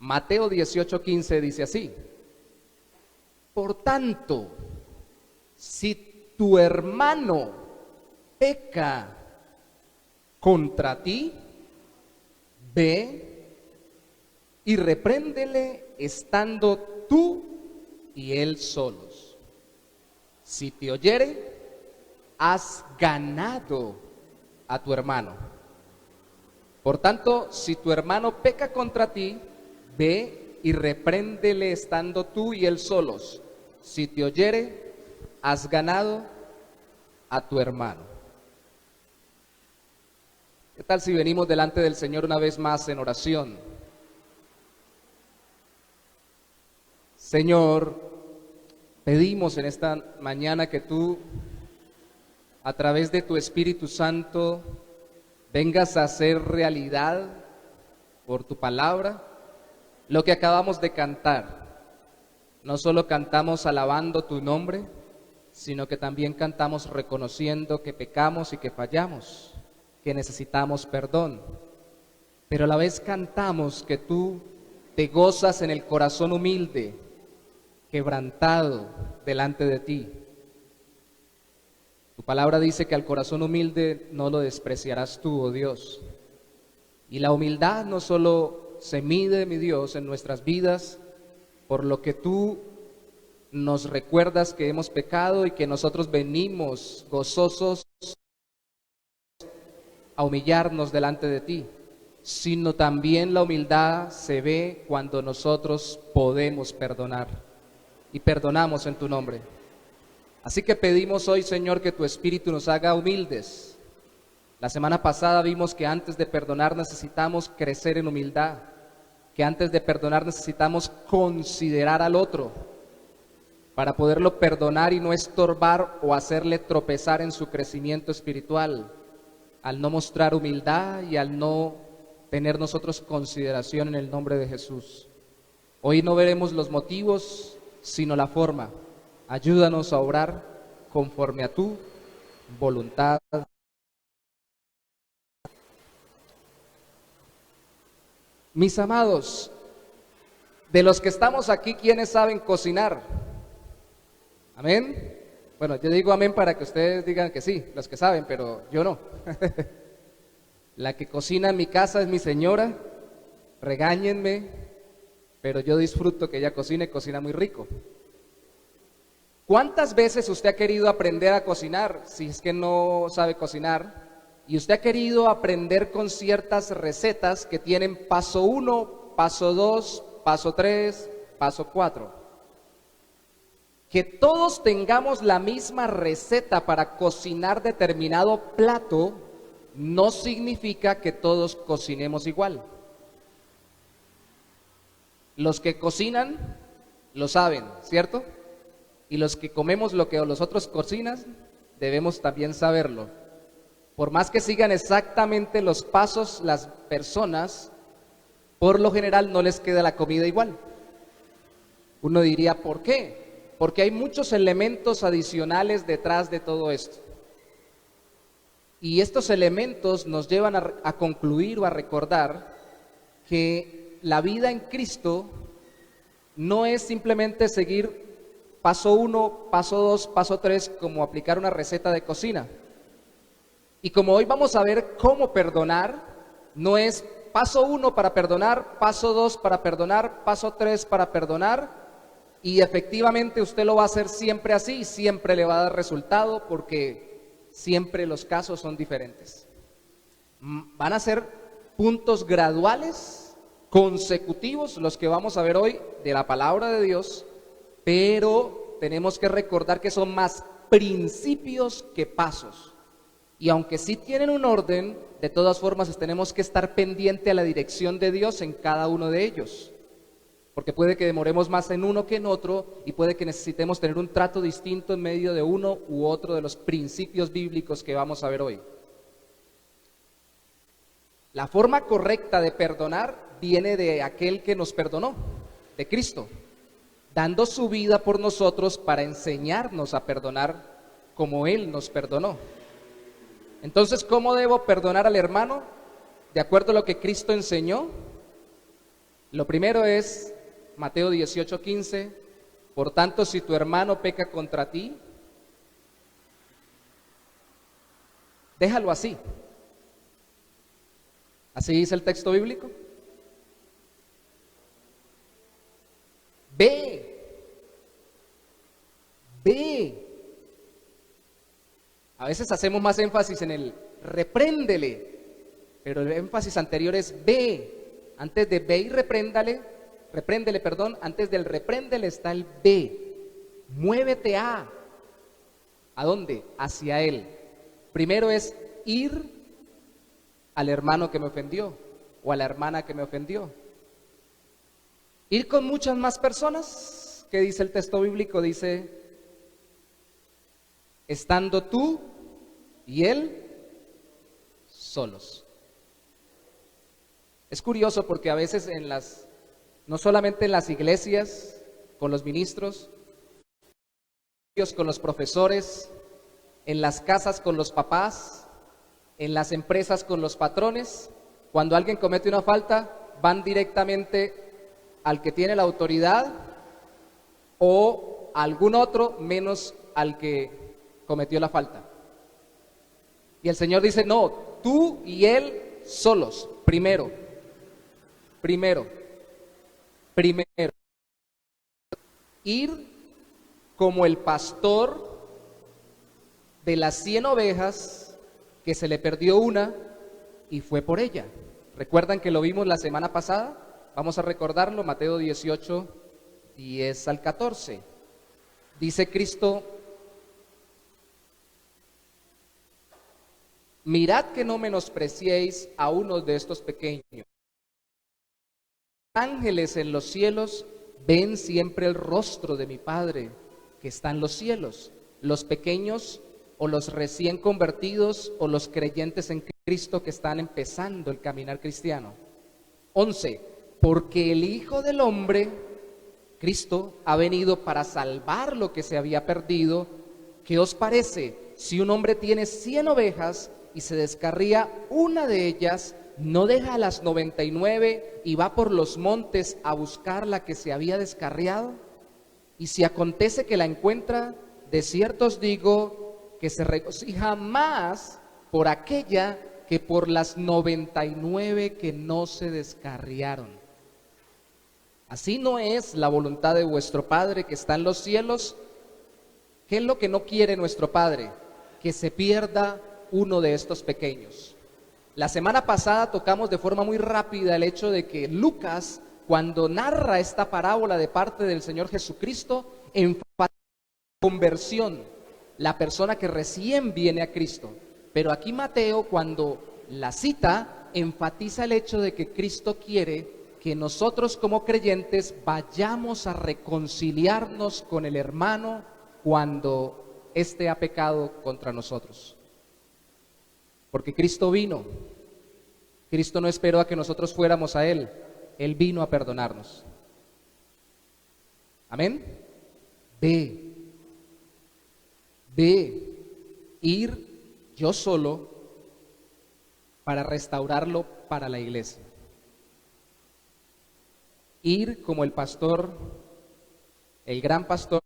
Mateo 18:15 dice así: por tanto, si tu hermano peca contra ti, ve y repréndele estando tú y él solos. Si te oyere, has ganado a tu hermano. Por tanto, si tu hermano peca contra ti, ve y repréndele estando tú y él solos. Si te oyere, has ganado a tu hermano. ¿Qué tal si venimos delante del Señor una vez más en oración? Señor, pedimos en esta mañana que tú, a través de tu Espíritu Santo, vengas a hacer realidad por tu palabra lo que acabamos de cantar. No solo cantamos alabando tu nombre, sino que también cantamos reconociendo que pecamos y que fallamos, que necesitamos perdón. Pero a la vez cantamos que tú te gozas en el corazón humilde, quebrantado delante de ti. Tu palabra dice que al corazón humilde no lo despreciarás tú, oh Dios. Y la humildad no solo se mide, mi Dios, en nuestras vidas, por lo que tú nos recuerdas que hemos pecado y que nosotros venimos gozosos a humillarnos delante de ti, sino también la humildad se ve cuando nosotros podemos perdonar y perdonamos en tu nombre. Así que pedimos hoy, Señor, que tu Espíritu nos haga humildes. La semana pasada vimos que antes de perdonar necesitamos crecer en humildad, que antes de perdonar necesitamos considerar al otro para poderlo perdonar y no estorbar o hacerle tropezar en su crecimiento espiritual, al no mostrar humildad y al no tener nosotros consideración en el nombre de Jesús. Hoy no veremos los motivos, sino la forma. Ayúdanos a obrar conforme a tu voluntad. Mis amados, de los que estamos aquí, ¿quiénes saben cocinar? ¿Amén? Bueno, yo digo amén para que ustedes digan que sí, los que saben, pero yo no. La que cocina en mi casa es mi señora, regáñenme, pero yo disfruto que ella cocine, cocina muy rico. ¿Cuántas veces usted ha querido aprender a cocinar, si es que no sabe cocinar, y usted ha querido aprender con ciertas recetas que tienen paso 1, paso 2, paso 3, paso 4? Que todos tengamos la misma receta para cocinar determinado plato no significa que todos cocinemos igual. Los que cocinan lo saben, ¿cierto? Y los que comemos lo que los otros cocinan, debemos también saberlo. Por más que sigan exactamente los pasos, las personas, por lo general no les queda la comida igual. Uno diría, ¿por qué? Porque hay muchos elementos adicionales detrás de todo esto. Y estos elementos nos llevan a concluir o a recordar que la vida en Cristo no es simplemente seguir paso 1, paso 2, paso 3, como aplicar una receta de cocina. Y como hoy vamos a ver cómo perdonar, no es paso 1 para perdonar, paso 2 para perdonar, paso 3 para perdonar, y efectivamente usted lo va a hacer siempre así, y siempre le va a dar resultado, porque siempre los casos son diferentes. Van a ser puntos graduales, consecutivos, los que vamos a ver hoy de la palabra de Dios, pero tenemos que recordar que son más principios que pasos. Y aunque sí tienen un orden, de todas formas tenemos que estar pendiente a la dirección de Dios en cada uno de ellos. Porque puede que demoremos más en uno que en otro y puede que necesitemos tener un trato distinto en medio de uno u otro de los principios bíblicos que vamos a ver hoy. La forma correcta de perdonar viene de aquel que nos perdonó, de Cristo, dando su vida por nosotros para enseñarnos a perdonar como Él nos perdonó. Entonces, ¿cómo debo perdonar al hermano? De acuerdo a lo que Cristo enseñó, Lo primero es Mateo 18:15, por tanto, si tu hermano peca contra ti, déjalo así. ¿Así dice el texto bíblico? Ve. A veces hacemos más énfasis en el repréndele, pero el énfasis anterior es ve. Antes de ve y repréndele, perdón, antes del repréndele está el ve. Muévete ¿a dónde? Hacia él. Primero es ir al hermano que me ofendió o a la hermana que me ofendió. Ir con muchas más personas, ¿qué dice el texto bíblico? Dice, estando tú y él solos. Es curioso porque a veces no solamente en las iglesias, con los ministros, con los profesores, en las casas con los papás, en las empresas con los patrones, cuando alguien comete una falta, van directamente al que tiene la autoridad o a algún otro menos al que cometió la falta. Y el Señor dice, no, tú y él solos, primero. Ir como el pastor de las 100 ovejas que se le perdió una y fue por ella. ¿Recuerdan que lo vimos la semana pasada? Vamos a recordarlo, Mateo 18, 10 al 14. Dice Cristo, mirad que no menospreciéis a uno de estos pequeños. Ángeles en los cielos ven siempre el rostro de mi Padre que está en los cielos. Los pequeños o los recién convertidos o los creyentes en Cristo que están empezando el caminar cristiano. 11. Porque el Hijo del Hombre, Cristo, ha venido para salvar lo que se había perdido. ¿Qué os parece? Si un hombre tiene 100 ovejas y se descarría una de ellas, ¿no deja a las 99 y va por los montes a buscar la que se había descarriado? Y si acontece que la encuentra, de cierto os digo que se regocija más por aquella que por las 99 que no se descarriaron. Así no es la voluntad de vuestro Padre que está en los cielos. ¿Qué es lo que no quiere nuestro Padre? Que se pierda uno de estos pequeños. La semana pasada tocamos de forma muy rápida el hecho de que Lucas, cuando narra esta parábola de parte del Señor Jesucristo, enfatiza la conversión, la persona que recién viene a Cristo. Pero aquí Mateo, cuando la cita, enfatiza el hecho de que Cristo quiere que nosotros como creyentes vayamos a reconciliarnos con el hermano cuando éste ha pecado contra nosotros. Porque Cristo vino. Cristo no esperó a que nosotros fuéramos a Él. Él vino a perdonarnos. Amén. Ve. Ir yo solo para restaurarlo para la iglesia. Ir como el pastor, el gran pastor,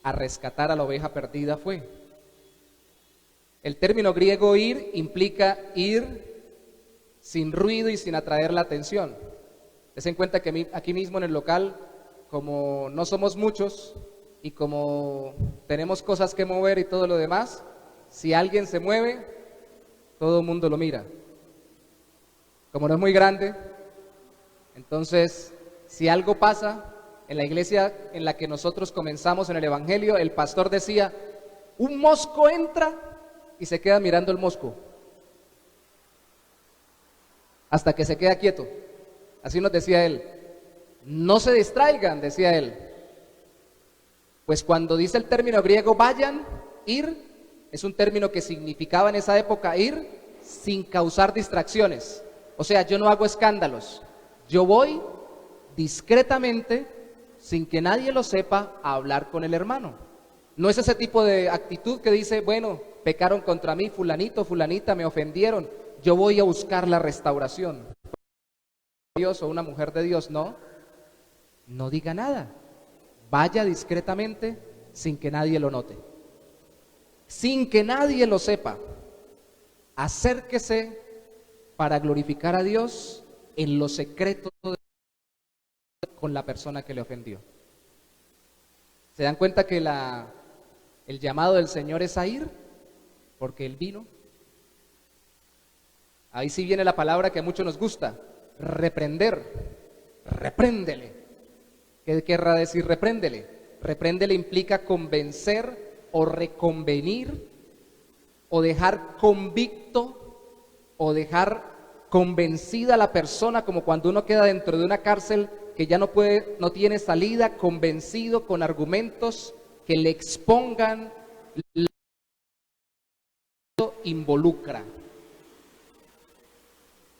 a rescatar a la oveja perdida fue. El término griego ir implica ir sin ruido y sin atraer la atención. Ten en cuenta que aquí mismo en el local, como no somos muchos y como tenemos cosas que mover y todo lo demás, si alguien se mueve, todo el mundo lo mira. Como no es muy grande, entonces si algo pasa, en la iglesia en la que nosotros comenzamos en el Evangelio, el pastor decía, un mosco entra y se queda mirando el mosco hasta que se queda quieto. Así nos decía él. No se distraigan, decía él. Pues cuando dice el término griego vayan, ir, es un término que significaba en esa época ir sin causar distracciones. O sea, yo no hago escándalos. Yo voy discretamente, sin que nadie lo sepa, a hablar con el hermano. No es ese tipo de actitud que dice, bueno, pecaron contra mí, fulanito, fulanita, me ofendieron. Yo voy a buscar la restauración. Dios o una mujer de Dios, no, no diga nada. Vaya discretamente sin que nadie lo note, sin que nadie lo sepa. Acérquese para glorificar a Dios en lo secreto con la persona que le ofendió. ¿Se dan cuenta que el llamado del Señor es a ir? Porque Él vino. Ahí sí viene la palabra que a muchos nos gusta, reprender. Repréndele. ¿Qué querrá decir repréndele? Repréndele implica convencer o reconvenir o dejar convicto o dejar convencida a la persona, como cuando uno queda dentro de una cárcel que ya no puede, no tiene salida, convencido con argumentos que le expongan, involucra.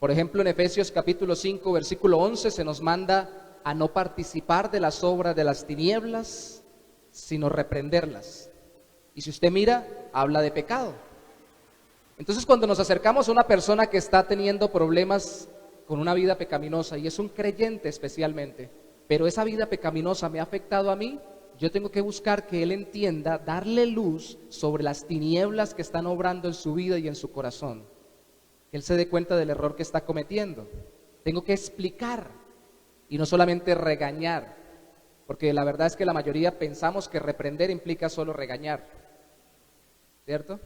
Por ejemplo, en Efesios capítulo 5, versículo 11, se nos manda a no participar de las obras de las tinieblas, sino reprenderlas. Y si usted mira, habla de pecado. Entonces, cuando nos acercamos a una persona que está teniendo problemas con una vida pecaminosa, y es un creyente especialmente, pero esa vida pecaminosa me ha afectado a mí, yo tengo que buscar que él entienda, darle luz sobre las tinieblas que están obrando en su vida y en su corazón, que él se dé cuenta del error que está cometiendo. Tengo que explicar y no solamente regañar, porque la verdad es que la mayoría pensamos que reprender implica solo regañar, ¿cierto?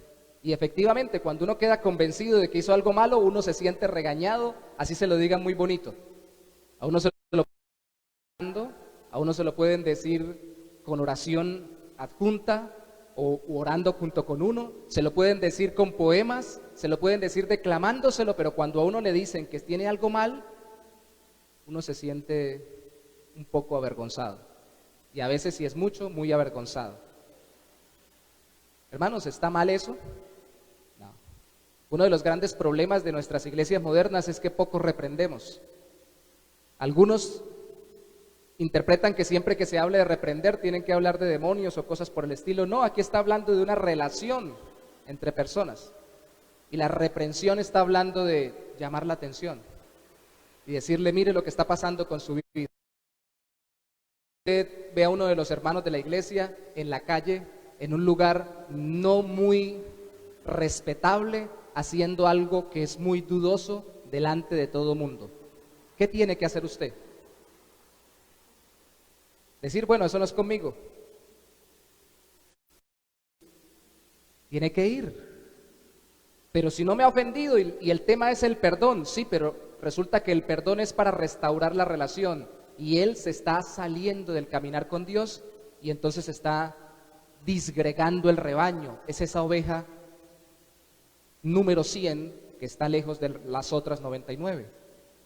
Y efectivamente, cuando uno queda convencido de que hizo algo malo, uno se siente regañado, así se lo digan muy bonito. A uno se lo pueden decir con oración adjunta o orando junto con uno, se lo pueden decir con poemas, se lo pueden decir declamándoselo, pero cuando a uno le dicen que tiene algo mal, uno se siente un poco avergonzado. Y a veces, si es mucho, muy avergonzado. Hermanos, ¿está mal eso? No. Uno de los grandes problemas de nuestras iglesias modernas es que poco reprendemos. Algunos interpretan que siempre que se hable de reprender tienen que hablar de demonios o cosas por el estilo. No, aquí está hablando de una relación entre personas. Y la reprensión está hablando de llamar la atención y decirle, mire lo que está pasando con su vida. Usted ve a uno de los hermanos de la iglesia en la calle, en un lugar no muy respetable, haciendo algo que es muy dudoso delante de todo mundo. ¿Qué tiene que hacer usted? Decir, bueno, eso no es conmigo. Tiene que ir. Pero si no me ha ofendido y el tema es el perdón, sí, pero resulta que el perdón es para restaurar la relación y él se está saliendo del caminar con Dios y entonces está disgregando el rebaño. Es esa oveja número 100 que está lejos de las otras 99.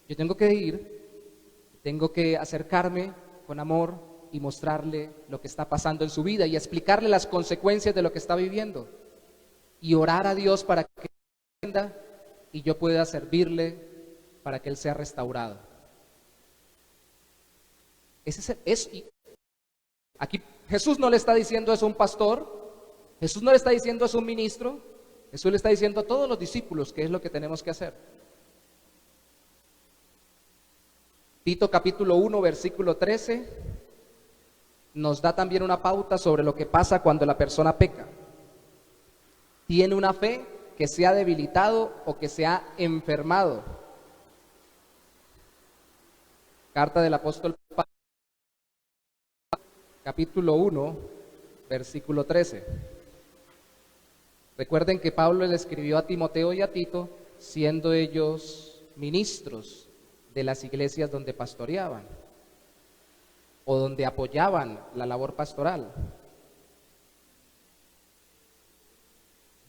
Yo tengo que ir, tengo que acercarme con amor y mostrarle lo que está pasando en su vida y explicarle las consecuencias de lo que está viviendo y orar a Dios para que entienda y yo pueda servirle para que él sea restaurado. Aquí Jesús no le está diciendo eso a un pastor, Jesús no le está diciendo eso a un ministro, Jesús le está diciendo a todos los discípulos qué es lo que tenemos que hacer. Tito capítulo 1, versículo 13, nos da también una pauta sobre lo que pasa cuando la persona peca. Tiene una fe que se ha debilitado o que se ha enfermado. Carta del apóstol Pablo, capítulo 1, versículo 13. Recuerden que Pablo le escribió a Timoteo y a Tito, siendo ellos ministros de las iglesias donde pastoreaban o donde apoyaban la labor pastoral.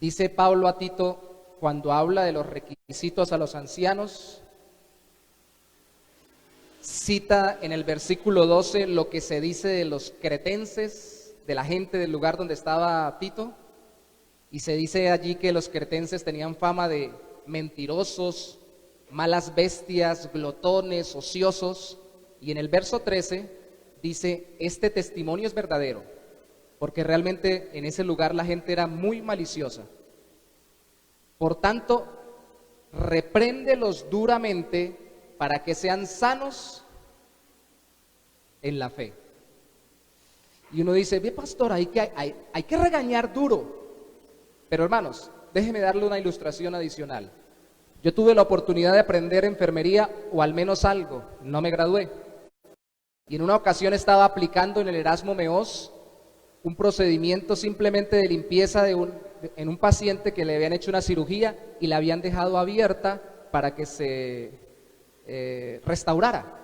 Dice Pablo a Tito, cuando habla de los requisitos a los ancianos, cita en el versículo 12 lo que se dice de los cretenses, de la gente del lugar donde estaba Tito, y se dice allí que los cretenses tenían fama de mentirosos, malas bestias, glotones, ociosos, y en el verso 13 dice, este testimonio es verdadero, porque realmente en ese lugar la gente era muy maliciosa. Por tanto, repréndelos duramente para que sean sanos en la fe. Y uno dice, ve pastor, hay que regañar duro. Pero hermanos, déjeme darle una ilustración adicional. Yo tuve la oportunidad de aprender enfermería, o al menos algo, no me gradué. Y en una ocasión estaba aplicando en el Erasmo Meós un procedimiento simplemente de limpieza en un paciente que le habían hecho una cirugía y la habían dejado abierta para que se restaurara.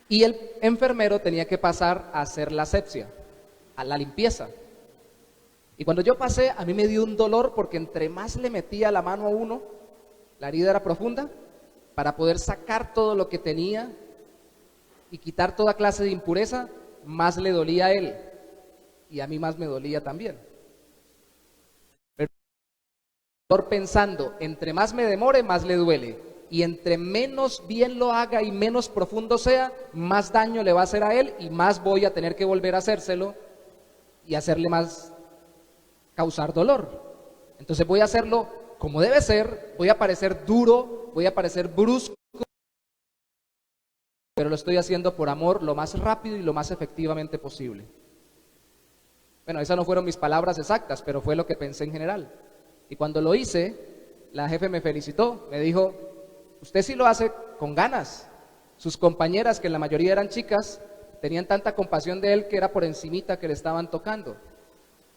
Y el enfermero tenía que pasar a hacer la asepsia, a la limpieza. Y cuando yo pasé, a mí me dio un dolor porque entre más le metía la mano a uno, la herida era profunda, para poder sacar todo lo que tenía y quitar toda clase de impureza, más le dolía a él. Y a mí más me dolía también. Pero pensando, entre más me demore, más le duele. Y entre menos bien lo haga y menos profundo sea, más daño le va a hacer a él y más voy a tener que volver a hacérselo y hacerle más, causar dolor. Entonces voy a hacerlo como debe ser, voy a parecer duro, voy a parecer brusco, pero lo estoy haciendo por amor lo más rápido y lo más efectivamente posible. Bueno, esas no fueron mis palabras exactas, pero fue lo que pensé en general. Y cuando lo hice, la jefe me felicitó, me dijo, usted sí lo hace con ganas. Sus compañeras, que en la mayoría eran chicas, tenían tanta compasión de él que era por encimita que le estaban tocando.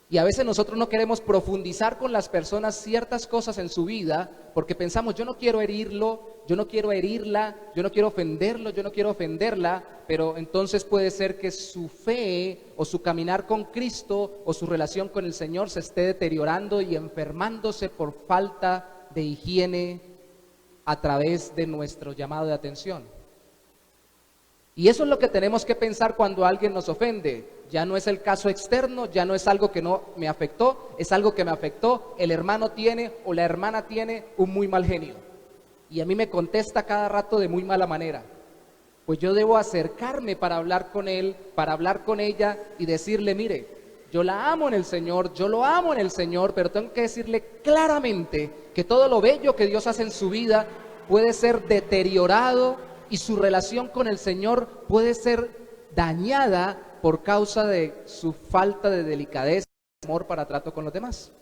Y a veces nosotros no queremos profundizar con las personas ciertas cosas en su vida porque pensamos, yo no quiero herirlo, yo no quiero herirla, yo no quiero ofenderlo, yo no quiero ofenderla, pero entonces puede ser que su fe o su caminar con Cristo o su relación con el Señor se esté deteriorando y enfermándose por falta de higiene a través de nuestro llamado de atención. Y eso es lo que tenemos que pensar cuando alguien nos ofende. Ya no es el caso externo, ya no es algo que no me afectó, es algo que me afectó. El hermano tiene o la hermana tiene un muy mal genio. Y a mí me contesta cada rato de muy mala manera. Pues yo debo acercarme para hablar con él, para hablar con ella y decirle, mire, yo la amo en el Señor, yo lo amo en el Señor, pero tengo que decirle claramente que todo lo bello que Dios hace en su vida puede ser deteriorado y su relación con el Señor puede ser dañada por causa de su falta de delicadeza y amor para trato con los demás.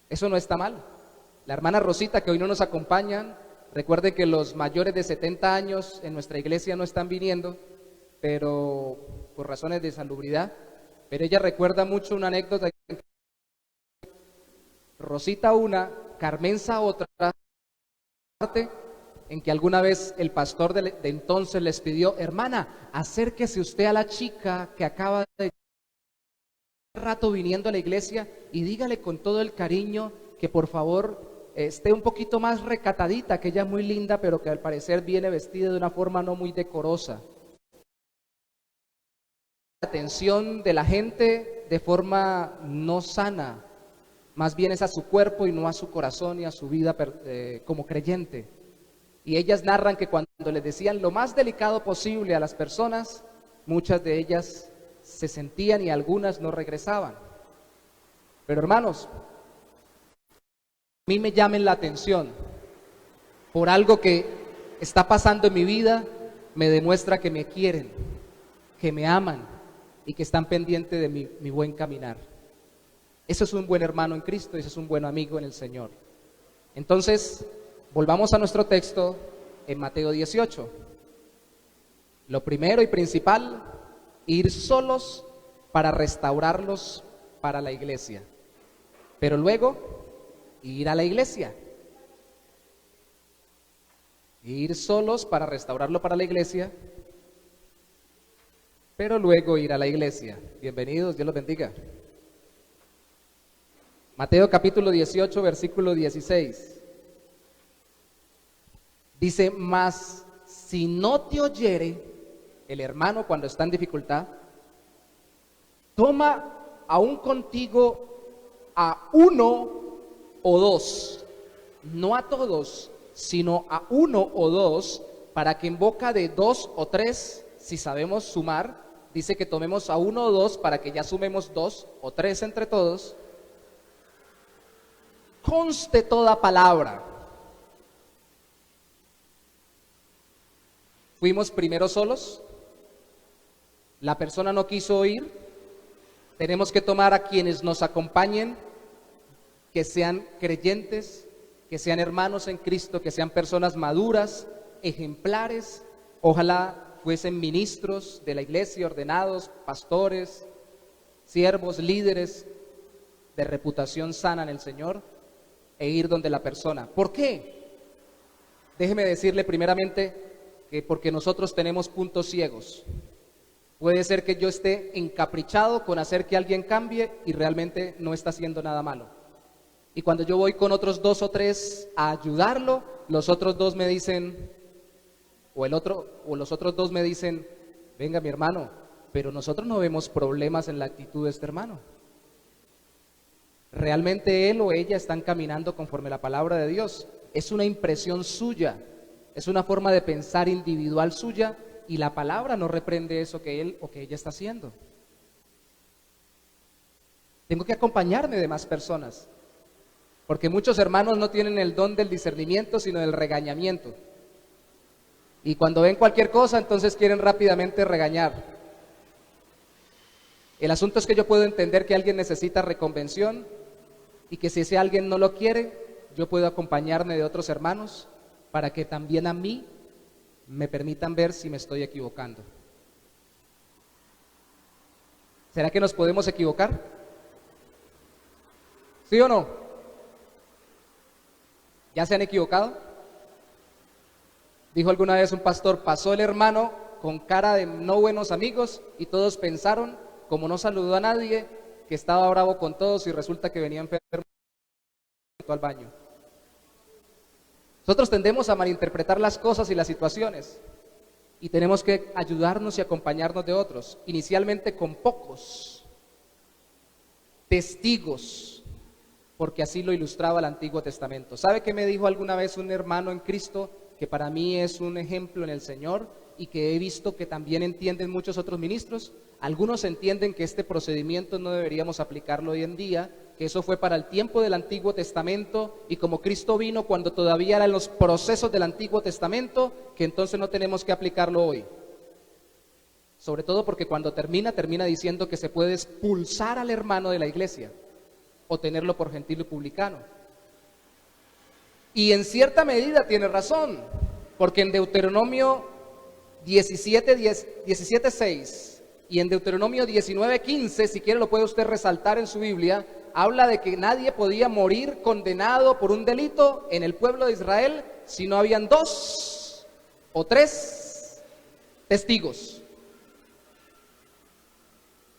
Eso no está mal. La hermana Rosita, que hoy no nos acompaña, recuerde que los mayores de 70 años en nuestra iglesia no están viniendo, pero por razones de salubridad. Pero ella recuerda mucho una anécdota. Rosita una, Carmenza otra, en que alguna vez el pastor de entonces les pidió, hermana, acérquese usted a la chica que acaba de rato viniendo a la iglesia y dígale con todo el cariño que por favor esté un poquito más recatadita, que ella es muy linda, pero que al parecer viene vestida de una forma no muy decorosa. La atención de la gente de forma no sana, más bien es a su cuerpo y no a su corazón y a su vida como creyente. Y ellas narran que cuando les decían lo más delicado posible a las personas, muchas de ellas se sentían y algunas no regresaban. Pero hermanos, a mí me llamen la atención por algo que está pasando en mi vida, me demuestra que me quieren, que me aman y que están pendientes de mi buen caminar. Eso es un buen hermano en Cristo, eso es un buen amigo en el Señor. Entonces, volvamos a nuestro texto en Mateo 18. Lo primero y principal, ir solos para restaurarlos para la iglesia. Pero luego, ir a la iglesia. Ir solos para restaurarlo para la iglesia, pero luego ir a la iglesia. Bienvenidos, Dios los bendiga. Mateo capítulo 18, versículo 16. Dice, mas si no te oyere el hermano cuando está en dificultad, toma aún contigo a uno o dos, no a todos, sino a uno o dos, para que en boca de dos o tres, si sabemos sumar, dice que tomemos a uno o dos para que ya sumemos dos o tres entre todos, conste toda palabra. Fuimos primero solos, la persona no quiso oír, tenemos que tomar a quienes nos acompañen, que sean creyentes, que sean hermanos en Cristo, que sean personas maduras, ejemplares, ojalá fuesen ministros de la iglesia, ordenados, pastores, siervos, líderes de reputación sana en el Señor, e ir donde la persona. ¿Por qué? Déjeme decirle primeramente que porque nosotros tenemos puntos ciegos. Puede ser que yo esté encaprichado con hacer que alguien cambie y realmente no está haciendo nada malo. Y cuando yo voy con otros 2 o 3 a ayudarlo, los otros 2 me dicen, o los otros 2 me dicen, venga mi hermano, pero nosotros no vemos problemas en la actitud de este hermano. Realmente él o ella están caminando conforme a la palabra de Dios. Es una impresión suya, es una forma de pensar individual suya, y la palabra no reprende eso que él o que ella está haciendo. Tengo que acompañarme de más personas, porque muchos hermanos no tienen el don del discernimiento, sino del regañamiento. Y cuando ven cualquier cosa, entonces quieren rápidamente regañar. El asunto es que yo puedo entender que alguien necesita reconvención y que si ese alguien no lo quiere, yo puedo acompañarme de otros hermanos para que también a mí me permitan ver si me estoy equivocando. ¿Será que nos podemos equivocar? ¿Sí o no? ¿Ya se han equivocado? Dijo alguna vez un pastor, pasó el hermano con cara de no buenos amigos y todos pensaron, como no saludó a nadie, que estaba bravo con todos y resulta que venía enfermo al baño. Nosotros tendemos a malinterpretar las cosas y las situaciones y tenemos que ayudarnos y acompañarnos de otros, inicialmente con pocos testigos, porque así lo ilustraba el Antiguo Testamento. ¿Sabe qué me dijo alguna vez un hermano en Cristo que para mí es un ejemplo en el Señor y que he visto que también entienden muchos otros ministros? Algunos entienden que este procedimiento no deberíamos aplicarlo hoy en día, que eso fue para el tiempo del Antiguo Testamento y como Cristo vino cuando todavía eran los procesos del Antiguo Testamento, que entonces no tenemos que aplicarlo hoy. Sobre todo porque cuando termina diciendo que se puede expulsar al hermano de la iglesia o tenerlo por gentil y publicano. Y en cierta medida tiene razón, porque en Deuteronomio 17:6 y en Deuteronomio 19:15, si quiere lo puede usted resaltar en su Biblia, habla de que nadie podía morir condenado por un delito en el pueblo de Israel si no habían 2 o 3 testigos.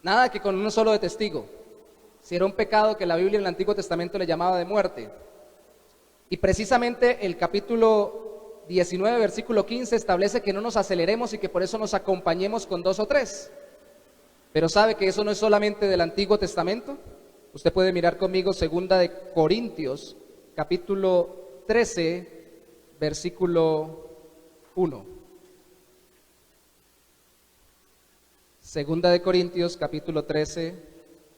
Nada que con uno solo de testigo. Si era un pecado que la Biblia en el Antiguo Testamento le llamaba de muerte. Y precisamente el capítulo 19, versículo 15 establece que no nos aceleremos y que por eso nos acompañemos con 2 o 3. Pero ¿sabe que eso no es solamente del Antiguo Testamento? Usted puede mirar conmigo 2 de Corintios, capítulo 13, versículo 1. 2 de Corintios, capítulo 13,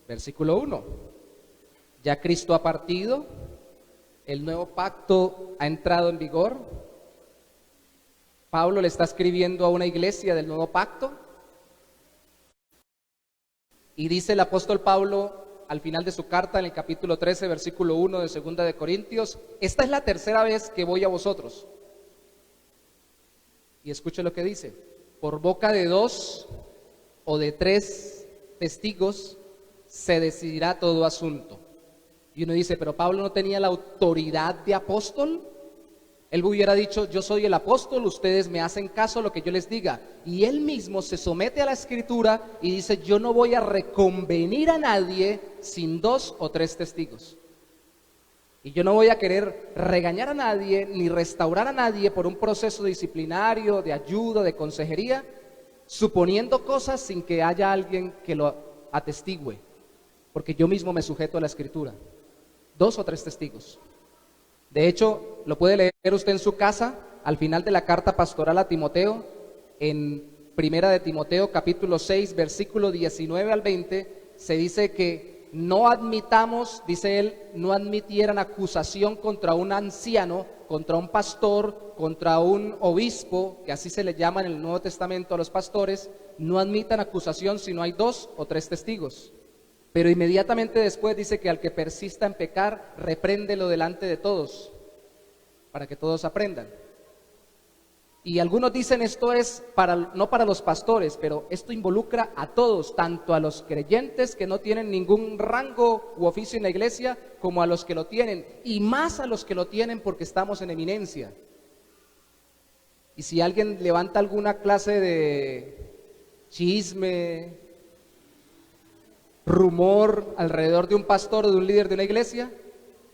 versículo 1. Ya Cristo ha partido, el nuevo pacto ha entrado en vigor. Pablo le está escribiendo a una iglesia del nuevo pacto. Y dice el apóstol Pablo al final de su carta, en el capítulo 13, versículo 1 de 2 de Corintios, esta es la tercera vez que voy a vosotros. Y escuche lo que dice, por boca de 2 o de 3 testigos se decidirá todo asunto. Y uno dice, pero Pablo no tenía la autoridad de apóstol. Él hubiera dicho, yo soy el apóstol, ustedes me hacen caso a lo que yo les diga. Y él mismo se somete a la escritura y dice, yo no voy a reconvenir a nadie sin 2 o 3 testigos. Y yo no voy a querer regañar a nadie ni restaurar a nadie por un proceso disciplinario, de ayuda, de consejería, suponiendo cosas sin que haya alguien que lo atestigüe. Porque yo mismo me sujeto a la escritura. 2 o 3 testigos. De hecho, lo puede leer usted en su casa, al final de la carta pastoral a Timoteo, en 1 de Timoteo, capítulo 6, versículo 19 al 20, se dice que no admitamos, dice él, no admitieran acusación contra un anciano, contra un pastor, contra un obispo, que así se le llama en el Nuevo Testamento a los pastores, no admitan acusación si no hay 2 o 3 testigos. Pero inmediatamente después dice que al que persista en pecar, repréndelo delante de todos, para que todos aprendan. Y algunos dicen esto es no para los pastores, pero esto involucra a todos, tanto a los creyentes que no tienen ningún rango u oficio en la iglesia, como a los que lo tienen, y más a los que lo tienen porque estamos en eminencia. Y si alguien levanta alguna clase de chisme, rumor alrededor de un pastor o de un líder de una iglesia,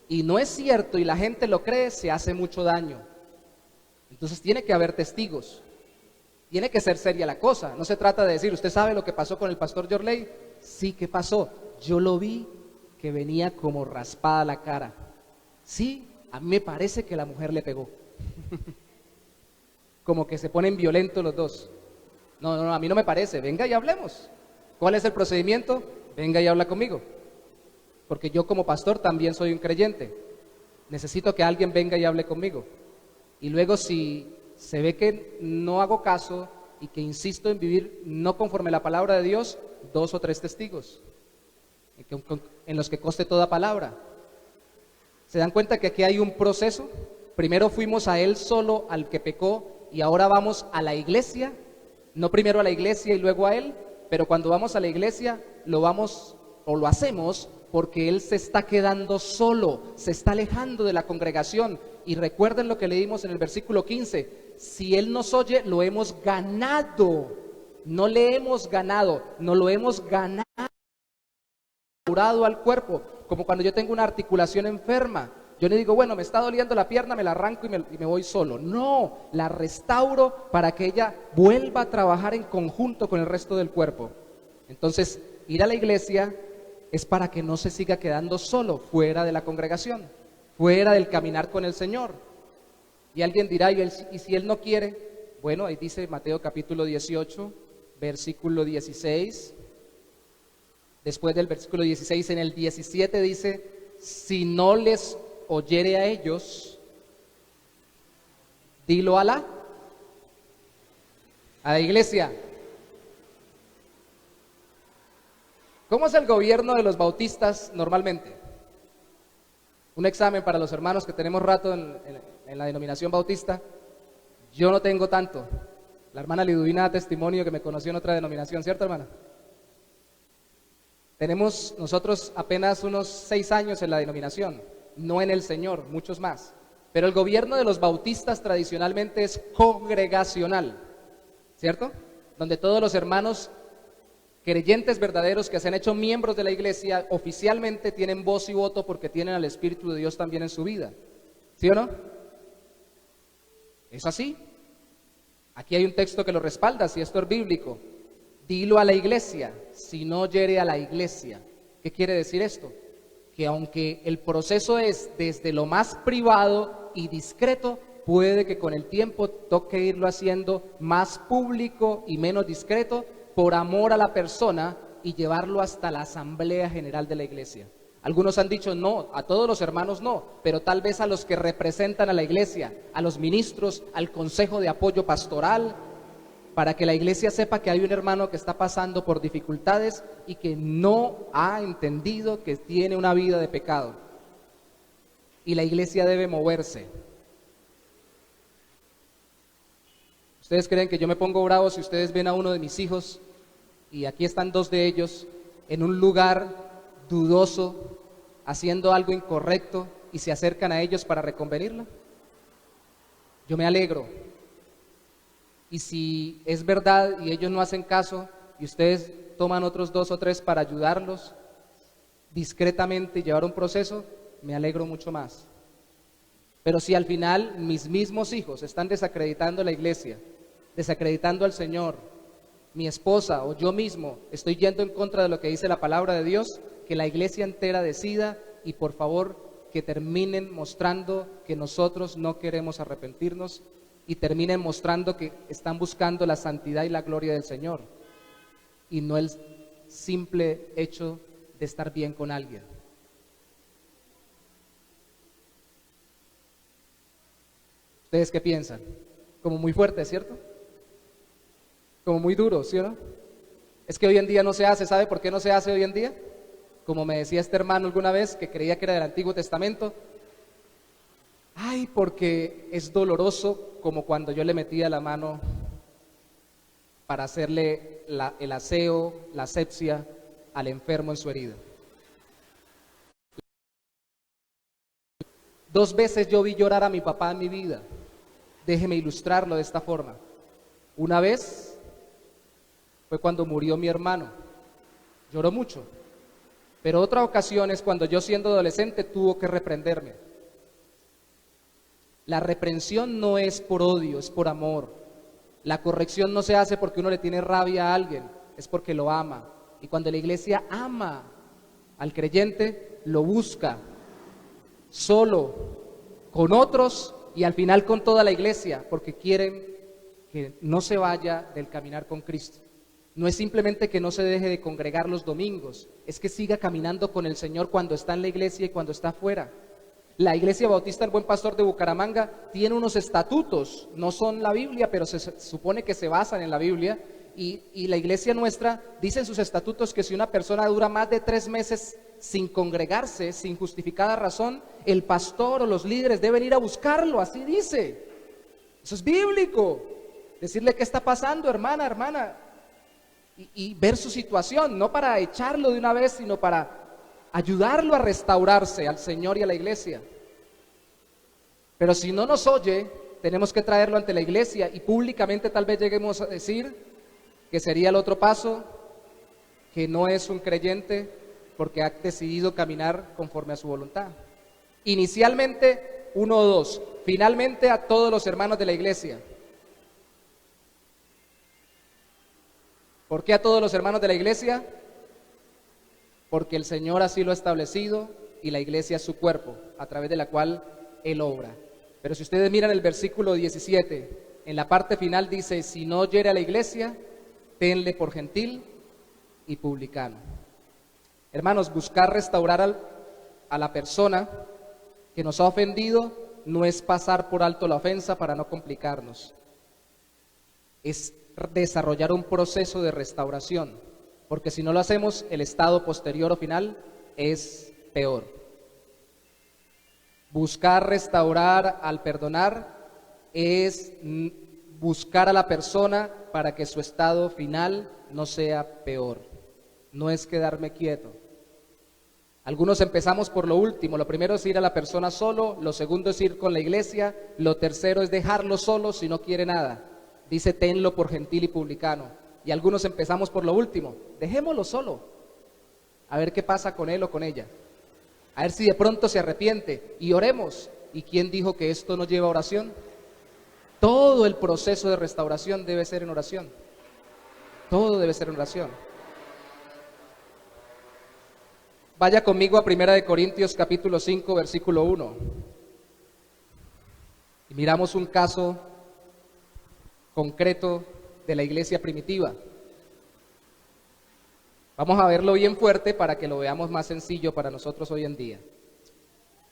y no es cierto y la gente lo cree, se hace mucho daño. Entonces tiene que haber testigos, tiene que ser seria la cosa. No se trata de decir, ¿usted sabe lo que pasó con el pastor Yorley? Sí, ¿qué pasó? Yo lo vi que venía como raspada la cara. Sí, a mí me parece que la mujer le pegó. Como que se ponen violentos los dos. No, a mí no me parece, venga y hablemos. ¿Cuál es el procedimiento? Venga y habla conmigo. Porque yo como pastor también soy un creyente. Necesito que alguien venga y hable conmigo. Y luego si se ve que no hago caso y que insisto en vivir no conforme a la palabra de Dios, 2 o 3 testigos en los que conste toda palabra. ¿Se dan cuenta que aquí hay un proceso? Primero fuimos a él solo, al que pecó, y ahora vamos a la iglesia. No primero a la iglesia y luego a él, pero cuando vamos a la iglesia lo hacemos porque él se está quedando solo, se está alejando de la congregación. Y recuerden lo que leímos en el versículo 15, si él nos oye, lo hemos ganado, no le hemos ganado, no lo hemos ganado al cuerpo, como cuando yo tengo una articulación enferma. Yo le digo, bueno, me está doliendo la pierna, me la arranco y me voy solo. No, la restauro para que ella vuelva a trabajar en conjunto con el resto del cuerpo. Entonces, ir a la iglesia es para que no se siga quedando solo, fuera de la congregación, fuera del caminar con el Señor. Y alguien dirá, ¿y si él no quiere? Bueno, ahí dice Mateo capítulo 18, versículo 16. Después del versículo 16, en el 17 dice, si no les oyere a ellos, dilo a la iglesia. ¿Cómo es el gobierno de los bautistas normalmente? Un examen para los hermanos que tenemos rato en la denominación bautista. Yo no tengo tanto. La hermana Liduvina da testimonio que me conoció en otra denominación, ¿cierto, hermana? Tenemos nosotros apenas unos 6 años en la denominación, no en el Señor, muchos más. Pero el gobierno de los bautistas tradicionalmente es congregacional, ¿cierto? Donde todos los hermanos creyentes verdaderos que se han hecho miembros de la iglesia oficialmente tienen voz y voto porque tienen al Espíritu de Dios también en su vida. ¿Sí o no? ¿Es así? Aquí hay un texto que lo respalda, si esto es bíblico. Dilo a la iglesia, si no oyere a la iglesia. ¿Qué quiere decir esto? Que aunque el proceso es desde lo más privado y discreto, puede que con el tiempo toque irlo haciendo más público y menos discreto por amor a la persona y llevarlo hasta la asamblea general de la iglesia. Algunos han dicho no, a todos los hermanos no, pero tal vez a los que representan a la iglesia, a los ministros, al consejo de apoyo pastoral, para que la iglesia sepa que hay un hermano que está pasando por dificultades y que no ha entendido que tiene una vida de pecado. Y la iglesia debe moverse. ¿Ustedes creen que yo me pongo bravo si ustedes ven a uno de mis hijos, y aquí están 2 de ellos, en un lugar dudoso, haciendo algo incorrecto, y se acercan a ellos para reconvenirlo? Yo me alegro. Y si es verdad y ellos no hacen caso, y ustedes toman otros 2 o 3 para ayudarlos discretamente y llevar un proceso, me alegro mucho más. Pero si al final mis mismos hijos están desacreditando la iglesia, desacreditando al Señor, mi esposa o yo mismo estoy yendo en contra de lo que dice la palabra de Dios, que la iglesia entera decida, y por favor que terminen mostrando que nosotros no queremos arrepentirnos, y terminen mostrando que están buscando la santidad y la gloria del Señor y no el simple hecho de estar bien con alguien. ¿Ustedes qué piensan? Como muy fuerte, ¿cierto? Como muy duro, ¿sí o no? Es que hoy en día no se hace. ¿Sabe por qué no se hace hoy en día? Como me decía este hermano alguna vez, que creía que era del Antiguo Testamento. Ay, porque es doloroso, como cuando yo le metía la mano para hacerle el aseo, la asepsia al enfermo en su herida. 2 veces yo vi llorar a mi papá en mi vida. Déjeme ilustrarlo de esta forma. Una vez fue cuando murió mi hermano. Lloró mucho. Pero otra ocasión es cuando yo, siendo adolescente, tuvo que reprenderme. La reprensión no es por odio, es por amor. La corrección no se hace porque uno le tiene rabia a alguien, es porque lo ama. Y cuando la iglesia ama al creyente, lo busca solo, con otros y al final con toda la iglesia, porque quieren que no se vaya del caminar con Cristo. No es simplemente que no se deje de congregar los domingos, es que siga caminando con el Señor cuando está en la iglesia y cuando está afuera. La Iglesia Bautista El Buen Pastor de Bucaramanga tiene unos estatutos, no son la Biblia, pero se supone que se basan en la Biblia, y la iglesia nuestra dice en sus estatutos que si una persona dura más de 3 meses sin congregarse, sin justificada razón, el pastor o los líderes deben ir a buscarlo, así dice. Eso es bíblico. Decirle qué está pasando, hermana, y ver su situación, no para echarlo de una vez, sino para ayudarlo a restaurarse al Señor y a la iglesia. Pero si no nos oye, tenemos que traerlo ante la iglesia y públicamente tal vez lleguemos a decir que sería el otro paso, que no es un creyente porque ha decidido caminar conforme a su voluntad. Inicialmente 1 o 2, finalmente a todos los hermanos de la iglesia. ¿Por qué a todos los hermanos de la iglesia? Porque el Señor así lo ha establecido y la iglesia es su cuerpo, a través de la cual Él obra. Pero si ustedes miran el versículo 17, en la parte final dice: si no oyere a la iglesia, tenle por gentil y publicano. Hermanos, buscar restaurar a la persona que nos ha ofendido no es pasar por alto la ofensa para no complicarnos. Es desarrollar un proceso de restauración, porque si no lo hacemos, el estado posterior o final es peor. Buscar restaurar al perdonar es buscar a la persona para que su estado final no sea peor. No es quedarme quieto. Algunos empezamos por lo último. Lo primero es ir a la persona solo, lo segundo es ir con la iglesia, lo tercero es dejarlo solo si no quiere nada. Dice: tenlo por gentil y publicano. Y algunos empezamos por lo último, dejémoslo solo, a ver qué pasa con él o con ella, a ver si de pronto se arrepiente y oremos. ¿Y quién dijo que esto no lleva oración? Todo el proceso de restauración debe ser en oración, todo debe ser en oración. Vaya conmigo a 1 Corintios capítulo 5 versículo 1 y miramos un caso concreto de la iglesia primitiva. Vamos a verlo bien fuerte para que lo veamos más sencillo para nosotros hoy en día.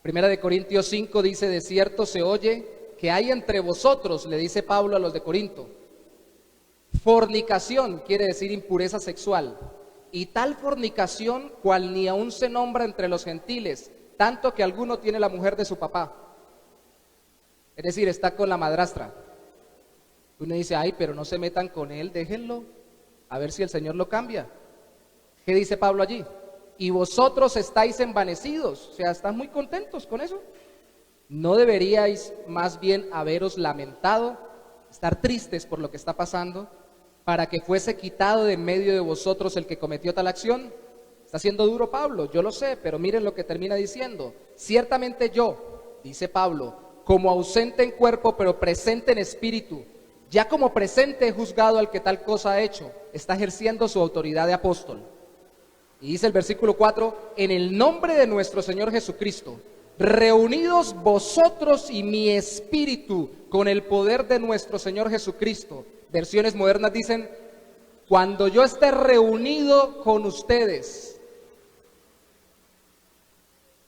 1 Corintios 5 dice: de cierto se oye que hay entre vosotros, le dice Pablo a los de Corinto, fornicación, quiere decir impureza sexual, y tal fornicación cual ni aún se nombra entre los gentiles, tanto que alguno tiene la mujer de su papá, es decir, está con la madrastra. Uno dice: ay, pero no se metan con él, déjenlo, a ver si el Señor lo cambia. ¿Qué dice Pablo allí? Y vosotros estáis envanecidos, o sea, ¿están muy contentos con eso? ¿No deberíais más bien haberos lamentado, estar tristes por lo que está pasando, para que fuese quitado de en medio de vosotros el que cometió tal acción? Está siendo duro Pablo, yo lo sé, pero miren lo que termina diciendo: ciertamente yo, dice Pablo, como ausente en cuerpo, pero presente en espíritu, ya como presente he juzgado al que tal cosa ha hecho, está ejerciendo su autoridad de apóstol. Y dice el versículo 4, en el nombre de nuestro Señor Jesucristo, reunidos vosotros y mi espíritu con el poder de nuestro Señor Jesucristo. Versiones modernas dicen, cuando yo esté reunido con ustedes.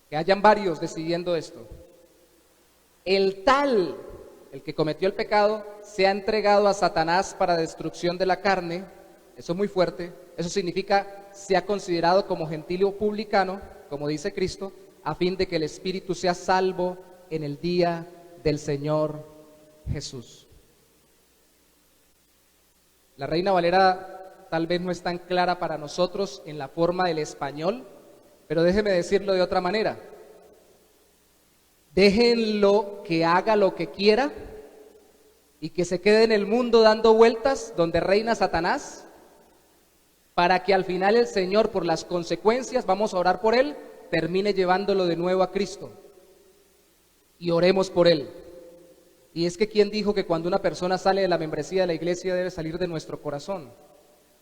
que hayan varios decidiendo esto. El tal, el que cometió el pecado, se ha entregado a Satanás para destrucción de la carne. Eso es muy fuerte. Eso significa, se ha considerado como gentío publicano, como dice Cristo, a fin de que el espíritu sea salvo en el día del Señor Jesús. La Reina Valera tal vez no es tan clara para nosotros en la forma del español, pero déjeme decirlo de otra manera. Déjenlo que haga lo que quiera y que se quede en el mundo dando vueltas donde reina Satanás, para que al final el Señor, por las consecuencias, vamos a orar por él, termine llevándolo de nuevo a Cristo. Y oremos por él. Y es que ¿quién dijo que cuando una persona sale de la membresía de la iglesia debe salir de nuestro corazón?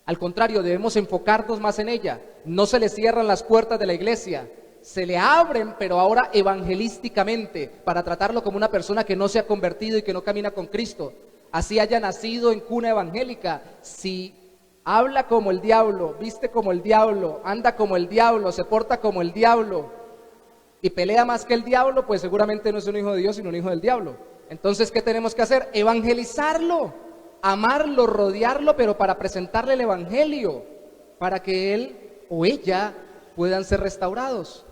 Al contrario, debemos enfocarnos más en ella. No se le cierran las puertas de la iglesia, se le abren, pero ahora evangelísticamente, para tratarlo como una persona que no se ha convertido y que no camina con Cristo. Así haya nacido en cuna evangélica, si habla como el diablo, viste como el diablo, anda como el diablo, se porta como el diablo y pelea más que el diablo, pues seguramente no es un hijo de Dios, sino un hijo del diablo. Entonces, ¿qué tenemos que hacer? Evangelizarlo, amarlo, rodearlo, pero para presentarle el evangelio, para que él o ella puedan ser restaurados.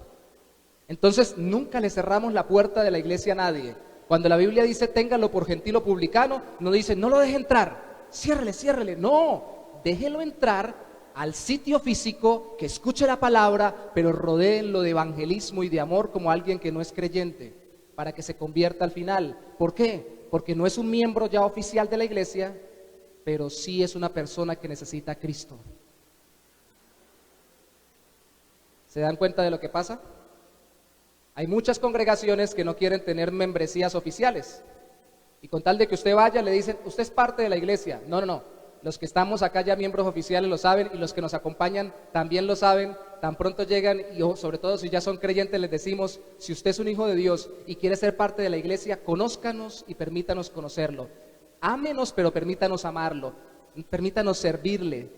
Entonces, nunca le cerramos la puerta de la iglesia a nadie. Cuando la Biblia dice, ténganlo por gentil o publicano, no dice, no lo deje entrar, ciérrele, no. Déjelo entrar al sitio físico, que escuche la palabra, pero rodéenlo de evangelismo y de amor como alguien que no es creyente, para que se convierta al final. ¿Por qué? Porque no es un miembro ya oficial de la iglesia, pero sí es una persona que necesita a Cristo. ¿Se dan cuenta de lo que pasa? Hay muchas congregaciones que no quieren tener membresías oficiales, y con tal de que usted vaya le dicen, usted es parte de la iglesia. No. Los que estamos acá ya miembros oficiales lo saben, y los que nos acompañan también lo saben. Tan pronto llegan, y sobre todo si ya son creyentes, les decimos, si usted es un hijo de Dios y quiere ser parte de la iglesia, conózcanos y permítanos conocerlo. Ámenos, pero permítanos amarlo, permítanos servirle,